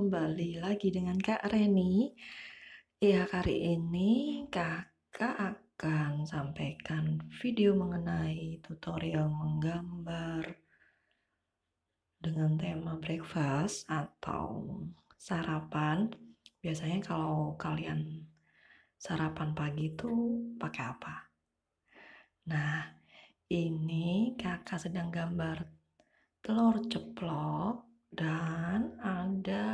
kembali lagi dengan Kak Reni. Ya, kali ini Kakak akan sampaikan video mengenai tutorial menggambar dengan tema breakfast atau sarapan. Biasanya kalau kalian sarapan pagi itu pakai apa? Nah, ini Kakak sedang gambar telur ceplok dan ada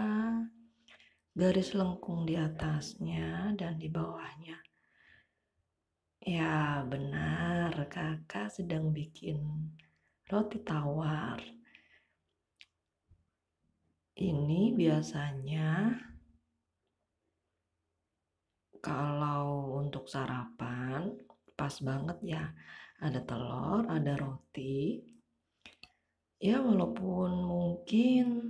garis lengkung di atasnya dan di bawahnya. Ya, benar, Kakak sedang bikin roti tawar. Ini biasanya kalau untuk sarapan pas banget ya. Ada telur, ada roti. Ya, walaupun mungkin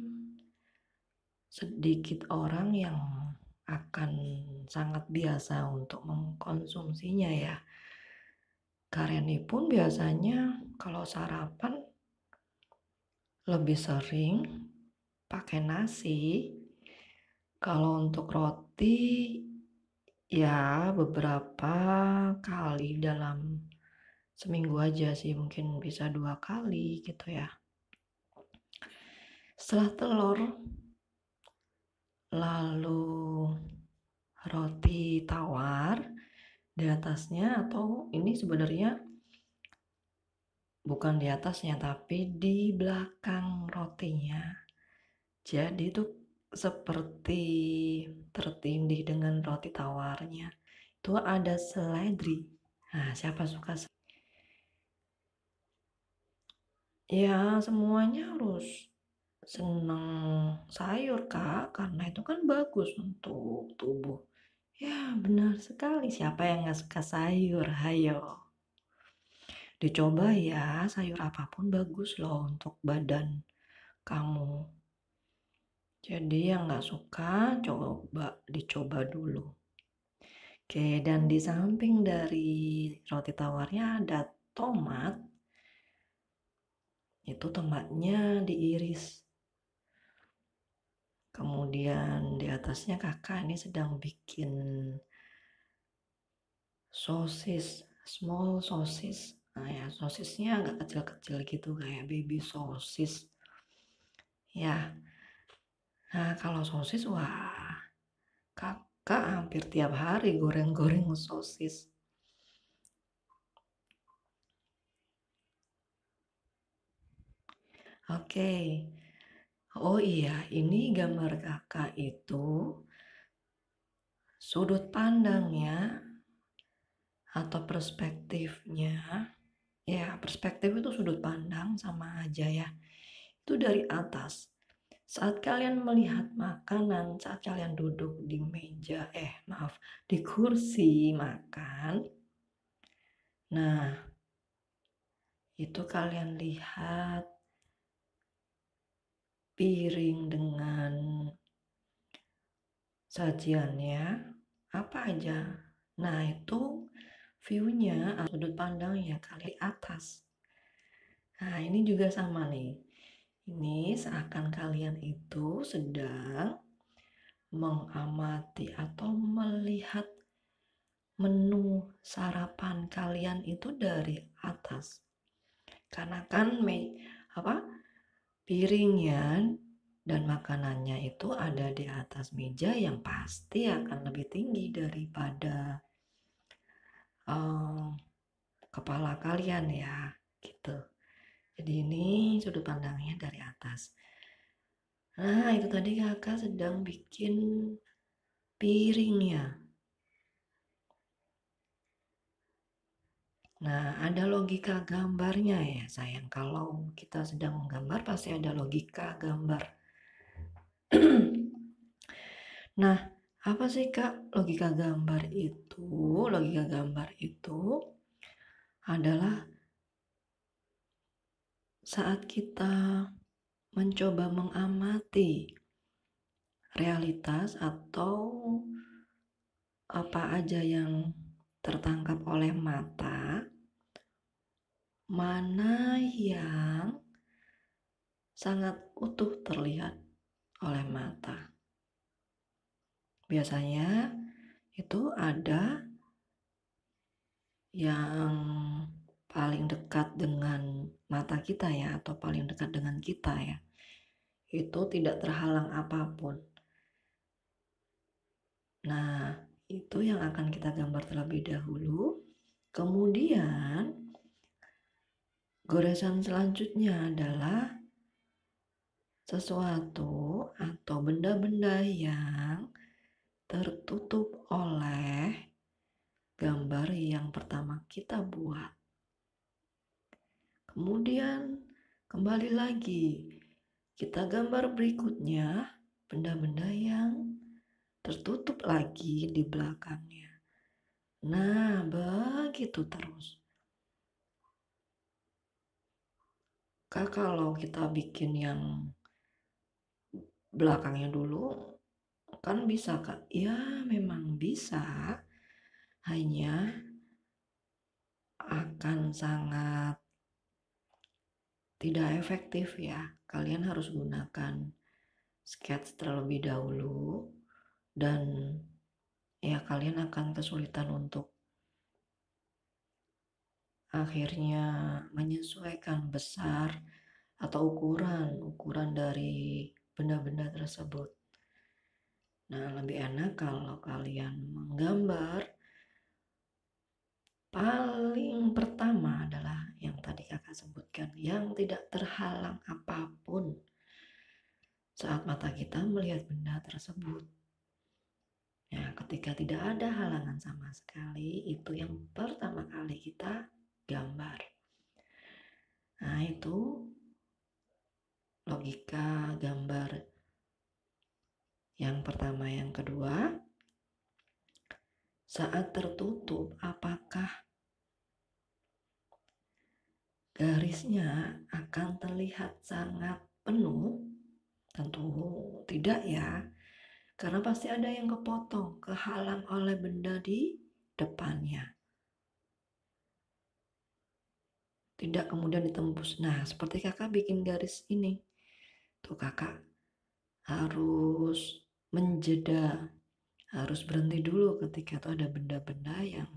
sedikit orang yang akan sangat biasa untuk mengkonsumsinya ya. Kareni pun biasanya kalau sarapan lebih sering pakai nasi. Kalau untuk roti ya beberapa kali dalam seminggu aja sih, mungkin bisa 2 kali gitu ya. Setelah telur, lalu roti tawar di atasnya, atau ini sebenarnya bukan di atasnya tapi di belakang rotinya. Jadi itu seperti tertindih dengan roti tawarnya. Itu ada seledri. Nah, siapa suka? Ya, semuanya harus senang sayur, Kak, karena itu kan bagus untuk tubuh. Ya, benar sekali. Siapa yang nggak suka sayur? Hayo. Dicoba ya, sayur apapun bagus loh untuk badan kamu. Jadi yang nggak suka, dicoba dulu. Oke, dan di samping dari roti tawarnya ada tomat. Itu tomatnya diiris. Kemudian di atasnya kakak ini sedang bikin sosis, small sosis. Nah ya, sosisnya agak kecil-kecil gitu kayak baby sosis. Ya, nah kalau sosis, wah, kakak hampir tiap hari goreng-goreng sosis. Oke. Oh iya, ini gambar kakak itu sudut pandangnya atau perspektifnya. Ya, perspektif itu sudut pandang sama aja ya. Itu dari atas. Saat kalian melihat makanan, saat kalian duduk di meja, di kursi makan. Nah, itu kalian lihat piring dengan sajiannya apa aja. Nah, itu view-nya, sudut pandangnya kali atas. Nah, ini juga sama nih. Ini seakan kalian itu sedang mengamati atau melihat menu sarapan kalian itu dari atas. Karena kan piringnya dan makanannya itu ada di atas meja yang pasti akan lebih tinggi daripada kepala kalian ya, gitu. Jadi ini sudut pandangnya dari atas. Nah, itu tadi kakak sedang bikin piringnya. Nah, ada logika gambarnya ya sayang. Kalau kita sedang menggambar pasti ada logika gambar. Nah, apa sih Kak logika gambar itu? Logika gambar itu adalah saat kita mencoba mengamati realitas atau apa aja yang tertangkap oleh mata, mana yang sangat utuh terlihat oleh mata. Biasanya itu ada yang paling dekat dengan mata kita ya, atau paling dekat dengan kita ya. Itu tidak terhalang apapun. Nah, itu yang akan kita gambar terlebih dahulu. Kemudian, goresan selanjutnya adalah sesuatu atau benda-benda yang tertutup oleh gambar yang pertama kita buat. Kemudian kembali lagi, kita gambar berikutnya benda-benda yang tertutup lagi di belakangnya. Nah, begitu terus. Kalau kita bikin yang belakangnya dulu, kan bisa Kak? Ya, memang bisa. Hanya akan sangat tidak efektif ya. Kalian harus gunakan sketch terlebih dahulu dan ya kalian akan kesulitan untuk akhirnya menyesuaikan besar atau ukuran dari benda-benda tersebut. Nah, lebih enak kalau kalian menggambar paling pertama adalah yang tadi kakak sebutkan, yang tidak terhalang apapun saat mata kita melihat benda tersebut. Ya, ketika tidak ada halangan sama sekali, itu yang pertama kali kita gambar. Nah, itu logika gambar yang pertama. Yang kedua, saat tertutup, apakah garisnya akan terlihat sangat penuh? Tentu tidak ya, karena pasti ada yang kepotong, kehalang oleh benda di depannya. Tidak kemudian ditembus. Nah, seperti kakak bikin garis ini. Tuh kakak harus menjeda, harus berhenti dulu ketika itu ada benda-benda yang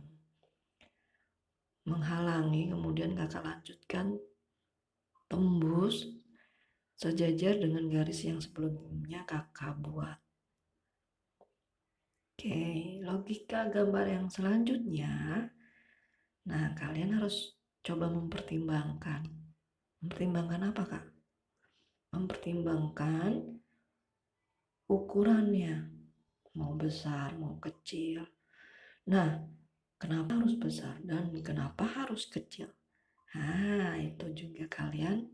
menghalangi, kemudian kakak lanjutkan tembus sejajar dengan garis yang sebelumnya kakak buat. Oke, logika gambar yang selanjutnya, nah kalian harus coba mempertimbangkan. Mempertimbangkan apa kak? Mempertimbangkan ukurannya, mau besar, mau kecil. Nah, kenapa harus besar dan kenapa harus kecil? Nah, itu juga kalian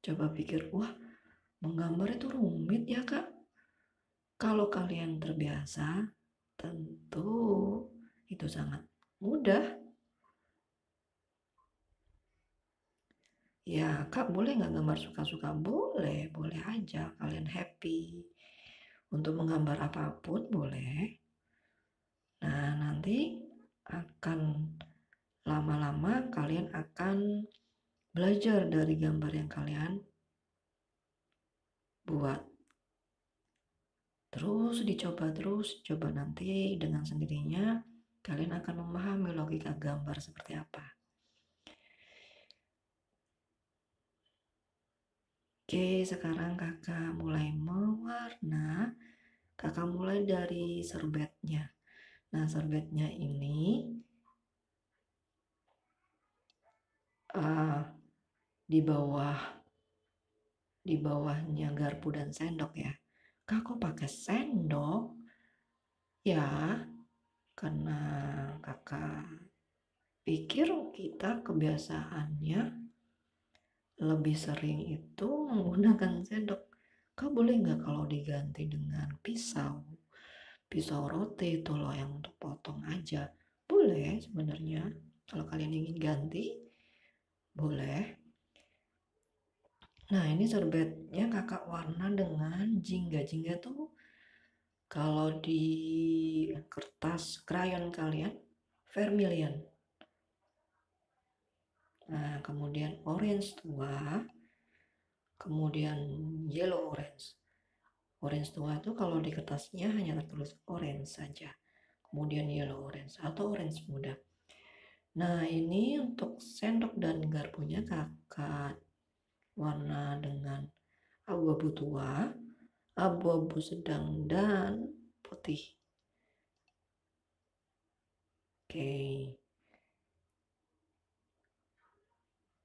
coba pikir, wah menggambar itu rumit ya kak. Kalau kalian terbiasa, tentu itu sangat mudah. Ya kak, boleh nggak gambar suka-suka? Boleh, boleh aja. Kalian happy untuk menggambar apapun boleh. Nah, nanti akan lama-lama kalian akan belajar dari gambar yang kalian buat. Terus dicoba terus, coba nanti dengan sendirinya kalian akan memahami logika gambar seperti apa. Oke, sekarang kakak mulai mewarna. Kakak mulai dari serbetnya. Nah, serbetnya ini di bawahnya garpu dan sendok ya. Kak kok pakai sendok? Ya, karena kakak pikir kita kebiasaannya lebih sering itu menggunakan sendok. Kak boleh nggak kalau diganti dengan pisau? Pisau roti itu loh yang untuk potong aja. Boleh sebenarnya. Kalau kalian ingin ganti, boleh. Nah, ini serbetnya kakak warna dengan jingga. Jingga tuh kalau di kertas krayon kalian, vermilion. Nah, kemudian orange tua, kemudian yellow orange. Orange tua itu kalau di kertasnya hanya tertulis orange saja. Kemudian yellow orange atau orange muda. Nah, ini untuk sendok dan garpunya kakak warna dengan abu-abu tua, abu-abu sedang, dan putih. Oke.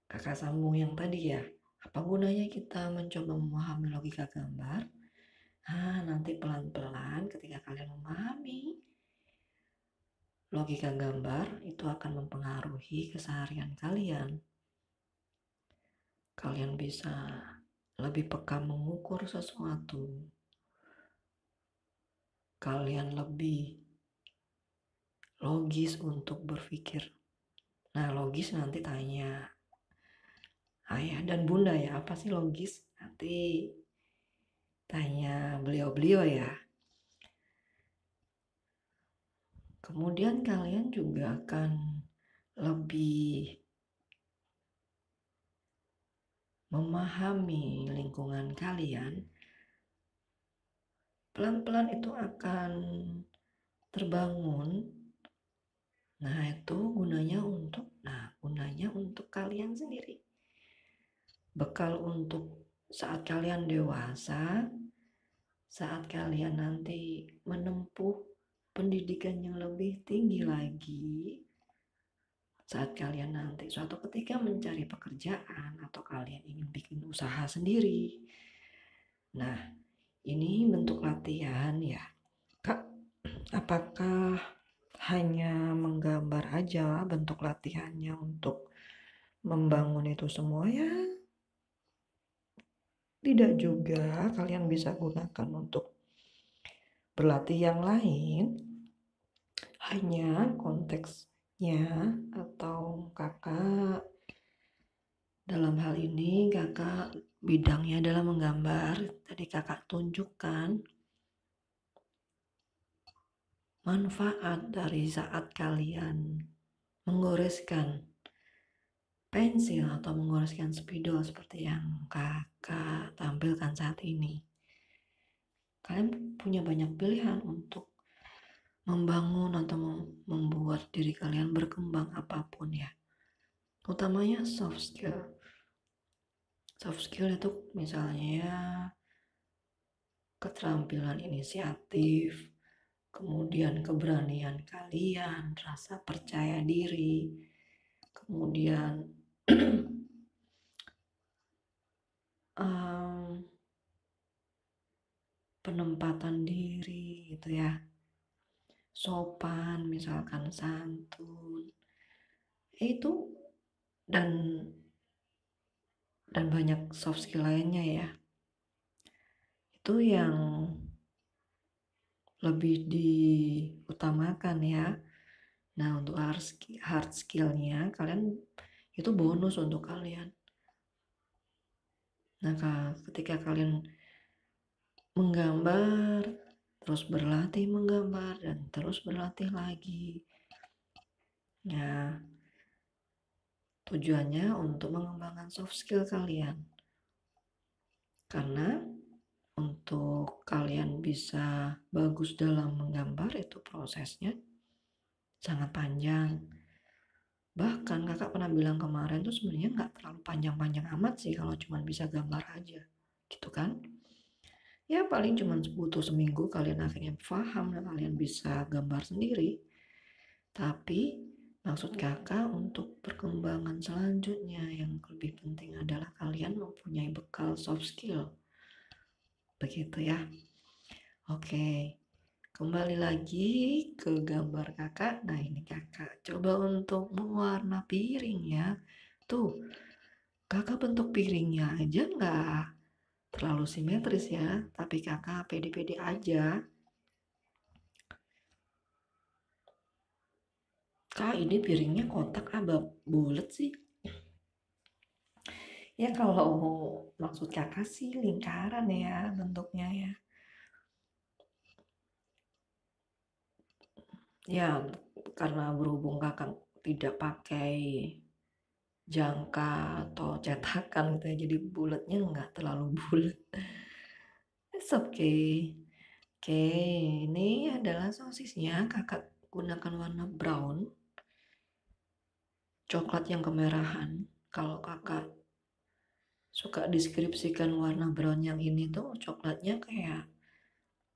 Kakak sambung yang tadi ya. Apa gunanya kita mencoba memahami logika gambar? Nanti pelan-pelan ketika kalian memahami logika gambar, itu akan mempengaruhi keseharian kalian. Kalian bisa lebih peka mengukur sesuatu. Kalian lebih logis untuk berpikir. Nah, logis nanti tanya ayah dan bunda ya, apa sih logis? Nanti tanya beliau-beliau ya. Kemudian kalian juga akan lebih memahami lingkungan kalian. Pelan-pelan itu akan terbangun. Nah, itu gunanya untuk kalian sendiri. Bekal untuk saat kalian dewasa, saat kalian nanti menempuh pendidikan yang lebih tinggi lagi, saat kalian nanti suatu ketika mencari pekerjaan atau kalian ingin bikin usaha sendiri. Nah, ini bentuk latihan ya. Kak, apakah hanya menggambar aja bentuk latihannya untuk membangun itu semua ya? Tidak juga, kalian bisa gunakan untuk berlatih yang lain. Hanya konteksnya atau kakak dalam hal ini kakak bidangnya adalah menggambar. Tadi kakak tunjukkan manfaat dari saat kalian menggoreskan pensil atau menggoreskan spidol seperti yang kakak tampilkan saat ini. Kalian punya banyak pilihan untuk membangun atau membuat diri kalian berkembang apapun ya. Utamanya soft skill. Soft skill itu misalnya keterampilan inisiatif, kemudian keberanian kalian, rasa percaya diri, kemudian penempatan diri gitu ya, sopan misalkan, santun, itu dan banyak soft skill lainnya ya. Itu yang lebih diutamakan ya. Nah, untuk hard skill-nya kalian itu bonus untuk kalian. Nah, ketika kalian menggambar, terus berlatih menggambar, dan terus berlatih lagi. Nah, tujuannya untuk mengembangkan soft skill kalian. Karena untuk kalian bisa bagus dalam menggambar itu prosesnya sangat panjang. Bahkan kakak pernah bilang kemarin tuh sebenarnya nggak terlalu panjang-panjang amat sih kalau cuma bisa gambar aja. Gitu kan? Ya paling cuma butuh seminggu kalian akhirnya paham dan kalian bisa gambar sendiri. Tapi maksud kakak untuk perkembangan selanjutnya yang lebih penting adalah kalian mempunyai bekal soft skill. Begitu ya. Oke, kembali lagi ke gambar kakak. Nah ini kakak coba untuk mewarna piring ya. Tuh, kakak bentuk piringnya aja nggak terlalu simetris ya. Tapi kakak pede-pede aja. Kak ini piringnya kotak apa bulat sih? Ya kalau maksud kakak sih lingkaran ya bentuknya ya. Ya karena berhubung kakak tidak pakai jangka atau cetakan gitu ya, jadi bulatnya nggak terlalu bulat. It's okay. Oke, ini adalah sosisnya. Kakak gunakan warna brown, coklat yang kemerahan. Kalau kakak suka deskripsikan warna brown yang ini tuh coklatnya kayak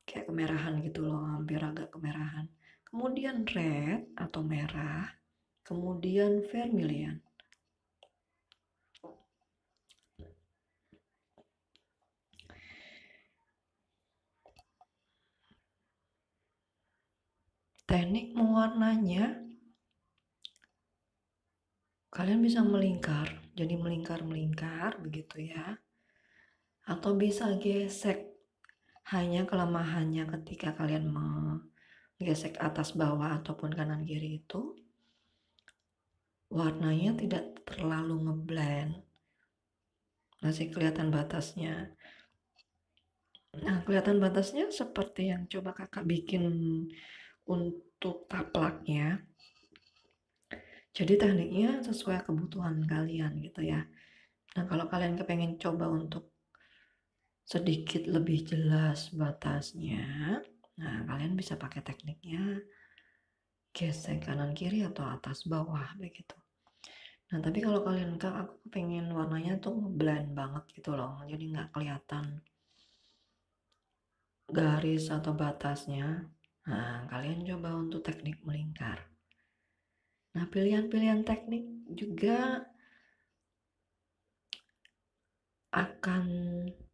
kemerahan gitu loh, hampir agak kemerahan. Kemudian red atau merah, kemudian vermilion. Teknik mewarnanya, kalian bisa melingkar, jadi melingkar-melingkar begitu ya. Atau bisa gesek. Hanya kelemahannya ketika kalian menggesek atas bawah ataupun kanan kiri itu, warnanya tidak terlalu ngeblend. Masih kelihatan batasnya. Nah, kelihatan batasnya seperti yang coba kakak bikin untuk taplaknya. Jadi tekniknya sesuai kebutuhan kalian gitu ya. Nah, kalau kalian kepengen coba untuk sedikit lebih jelas batasnya, nah kalian bisa pakai tekniknya gesek kanan kiri atau atas bawah begitu. Nah, tapi kalau kalian aku pengen warnanya tuh ngeblend banget gitu loh, jadi nggak kelihatan garis atau batasnya. Nah, kalian coba untuk teknik melingkar. Nah, pilihan-pilihan teknik juga akan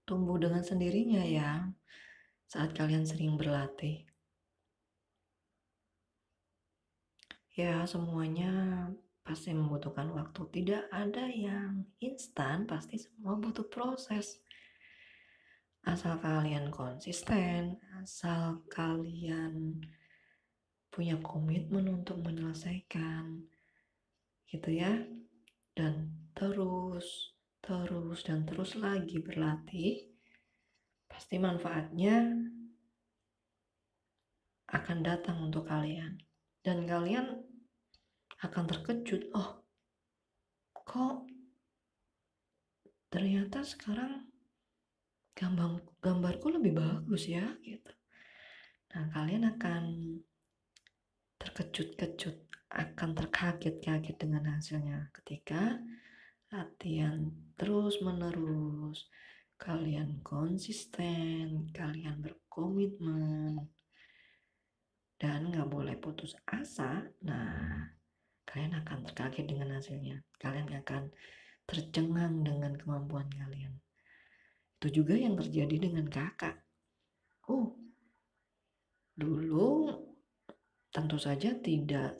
tumbuh dengan sendirinya ya saat kalian sering berlatih. Ya, semuanya pasti membutuhkan waktu. Tidak ada yang instan, pasti semua butuh proses. Asal kalian konsisten, asal kalian punya komitmen untuk menyelesaikan, gitu ya. Dan terus lagi berlatih, pasti manfaatnya akan datang untuk kalian. Dan kalian akan terkejut, oh kok ternyata sekarang gambarku lebih bagus ya gitu. Nah, kalian akan terkejut-kejut, akan terkaget-kaget dengan hasilnya ketika latihan terus-menerus, kalian konsisten, kalian berkomitmen, dan nggak boleh putus asa. Nah, kalian akan terkaget dengan hasilnya. Kalian akan tercengang dengan kemampuan kalian. Itu juga yang terjadi dengan kakak. Dulu tentu saja tidak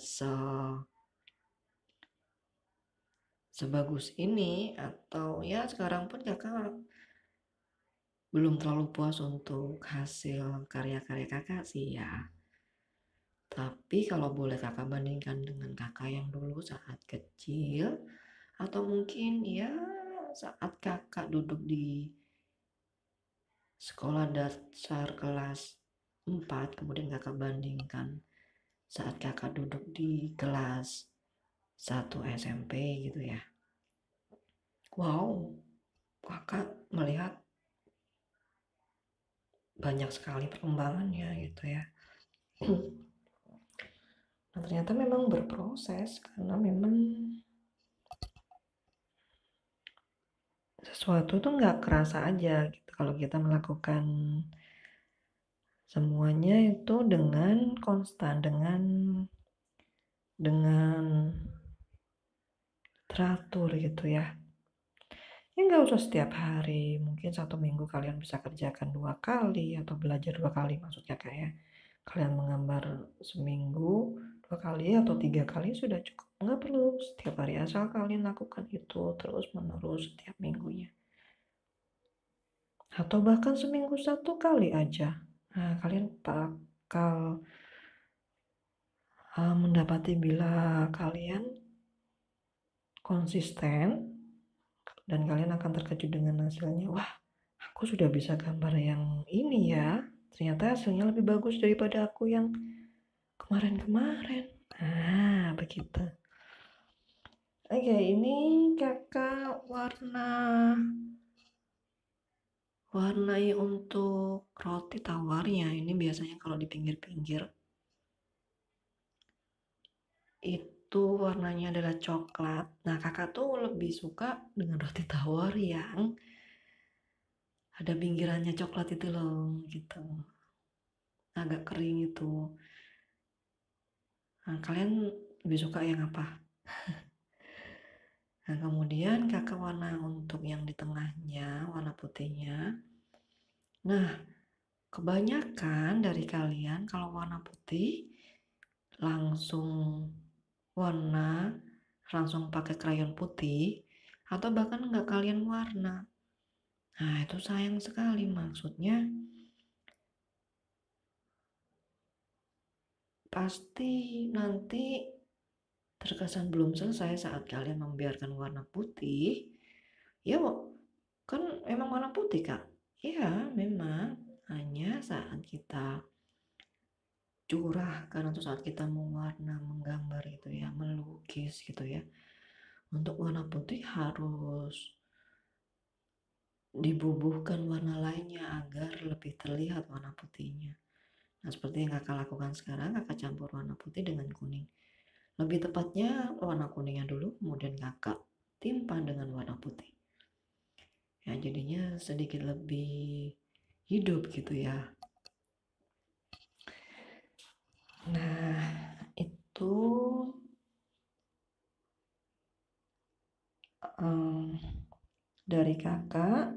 sebagus ini, atau ya sekarang pun kakak belum terlalu puas untuk hasil karya-karya kakak sih ya. Tapi kalau boleh kakak bandingkan dengan kakak yang dulu saat kecil, atau mungkin ya saat kakak duduk di sekolah dasar kelas 4, kemudian kakak bandingkan saat kakak duduk di kelas 1 SMP gitu ya. Wow, kakak melihat banyak sekali perkembangannya gitu ya. Nah, ternyata memang berproses karena memang sesuatu tuh nggak kerasa aja gitu kalau kita melakukan semuanya itu dengan konstan, dengan teratur gitu ya. Ya nggak usah setiap hari, mungkin 1 minggu kalian bisa kerjakan 2 kali atau belajar 2 kali maksudnya kayak kalian menggambar seminggu 2 kali atau 3 kali sudah cukup. Nggak perlu setiap hari, asal kalian lakukan itu terus menerus setiap minggunya. Atau bahkan seminggu 1 kali aja. Nah, kalian bakal mendapati bila kalian konsisten dan kalian akan terkejut dengan hasilnya. Wah, aku sudah bisa gambar yang ini ya. Ternyata hasilnya lebih bagus daripada aku yang kemarin-kemarin. Nah, begitu. Oke, ini kakak Warnai untuk roti tawarnya ini biasanya kalau di pinggir-pinggir itu warnanya adalah coklat. Nah, kakak tuh lebih suka dengan roti tawar yang ada pinggirannya coklat itu loh, gitu. Agak kering itu. Nah, kalian lebih suka yang apa? Nah, kemudian kakak warna untuk yang di tengahnya, warna putihnya. Nah, kebanyakan dari kalian kalau warna putih langsung warna, langsung pakai krayon putih, atau bahkan nggak kalian warna. Nah, itu sayang sekali, maksudnya pasti nanti terkesan belum selesai saat kalian membiarkan warna putih. Ya, kan emang warna putih, Kak. Ya, memang hanya saat kita curahkan atau saat kita mewarna, menggambar gitu ya, melukis gitu ya. Untuk warna putih harus dibubuhkan warna lainnya agar lebih terlihat warna putihnya. Nah, seperti yang kakak lakukan sekarang, kakak campur warna putih dengan kuning. Lebih tepatnya warna kuningnya dulu, kemudian kakak timpa dengan warna putih. Ya, jadinya sedikit lebih hidup gitu ya. Nah, itu dari kakak.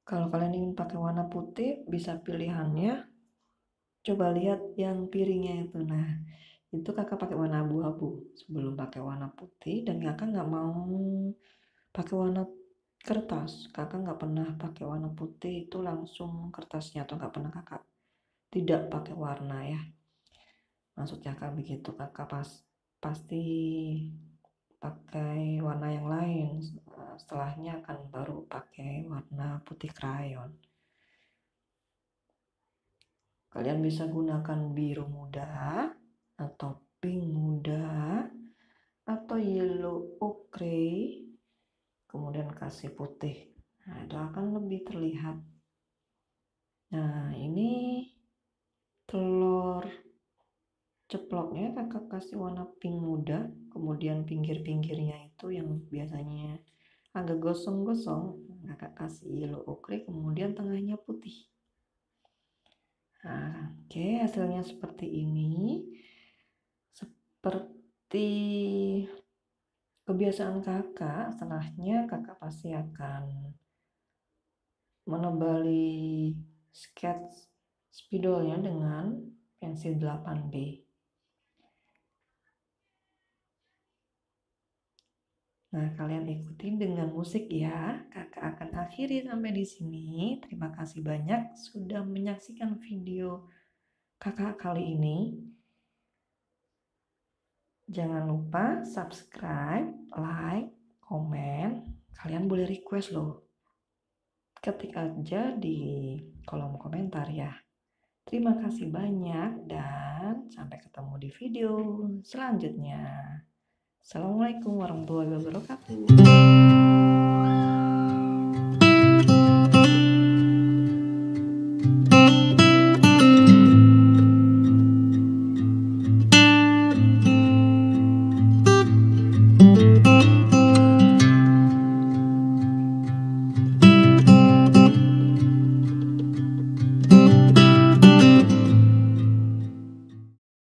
Kalau kalian ingin pakai warna putih, bisa pilihannya. Coba lihat yang piringnya itu. Nah, itu kakak pakai warna abu-abu sebelum pakai warna putih, dan kakak nggak mau pakai warna kertas. Kakak nggak pernah pakai warna putih itu langsung kertasnya, atau nggak pernah kakak tidak pakai warna ya. Maksud kakak begitu, kakak pasti pakai warna yang lain. Setelahnya akan baru pakai warna putih krayon. Kalian bisa gunakan biru muda atau pink muda atau yellow ochre, kemudian kasih putih. Nah, itu akan lebih terlihat. Nah, ini telur ceploknya kakak kasih warna pink muda, kemudian pinggir-pinggirnya itu yang biasanya agak gosong-gosong kakak kasih yellow ochre, kemudian tengahnya putih. Nah, oke, hasilnya seperti ini. Seperti kebiasaan kakak, setelahnya kakak pasti akan menebali sketch spidolnya dengan pensil 8B. Nah, kalian ikuti dengan musik ya. Kakak akan akhiri sampai di sini. Terima kasih banyak sudah menyaksikan video kakak kali ini. Jangan lupa subscribe, like, komen. Kalian boleh request loh. Ketik aja di kolom komentar ya. Terima kasih banyak dan sampai ketemu di video selanjutnya. Assalamualaikum warahmatullahi wabarakatuh.